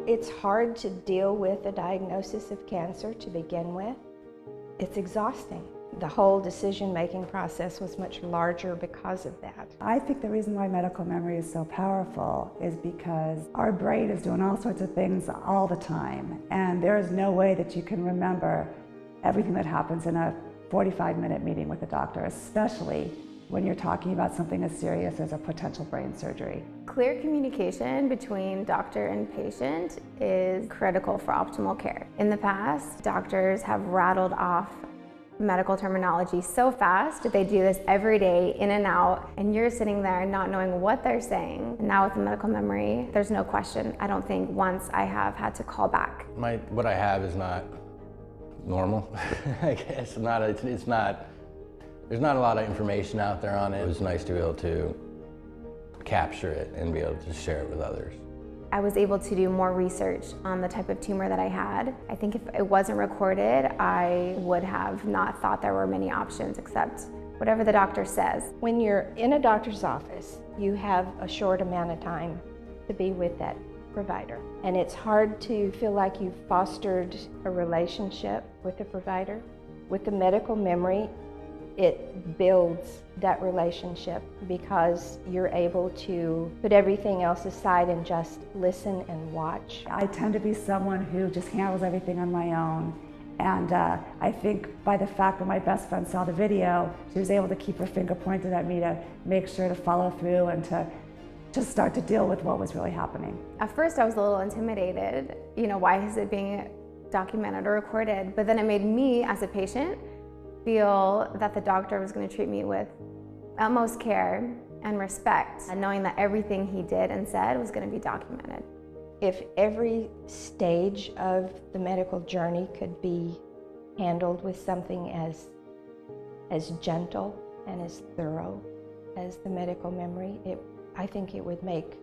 It's hard to deal with a diagnosis of cancer to begin with. It's exhausting. The whole decision-making process was much larger because of that. I think the reason why medical memory is so powerful is because our brain is doing all sorts of things all the time, and there is no way that you can remember everything that happens in a 45-minute meeting with a doctor, especially when you're talking about something as serious as a potential brain surgery. Clear communication between doctor and patient is critical for optimal care. In the past, doctors have rattled off medical terminology so fast. They do this every day, in and out, and you're sitting there not knowing what they're saying. And now with the medical memory, there's no question. I don't think once I have had to call back. What I have is not normal. I guess it's not. There's not a lot of information out there on it. It was nice to be able to capture it and be able to share it with others. I was able to do more research on the type of tumor that I had. I think if it wasn't recorded, I would have not thought there were many options except whatever the doctor says. When you're in a doctor's office, you have a short amount of time to be with that provider. And it's hard to feel like you've fostered a relationship with the provider. With the medical memory, it builds that relationship because you're able to put everything else aside and just listen and watch. I tend to be someone who just handles everything on my own. And I think by the fact that my best friend saw the video, she was able to keep her finger pointed at me to make sure to follow through and to just start to deal with what was really happening. At first I was a little intimidated. Why is it being documented or recorded? But then it made me, as a patient, feel that the doctor was going to treat me with utmost care and respect, and knowing that everything he did and said was going to be documented. If every stage of the medical journey could be handled with something as gentle and as thorough as the medical memory, I think it would make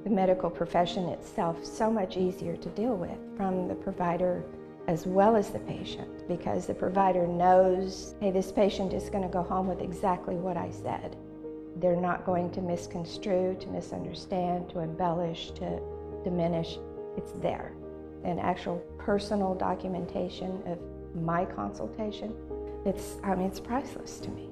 the medical profession itself so much easier to deal with, from the provider as well as the patient, because the provider knows, hey, this patient is going to go home with exactly what I said. They're not going to misconstrue, to misunderstand, to embellish, to diminish. It's there. An actual personal documentation of my consultation, it's priceless to me.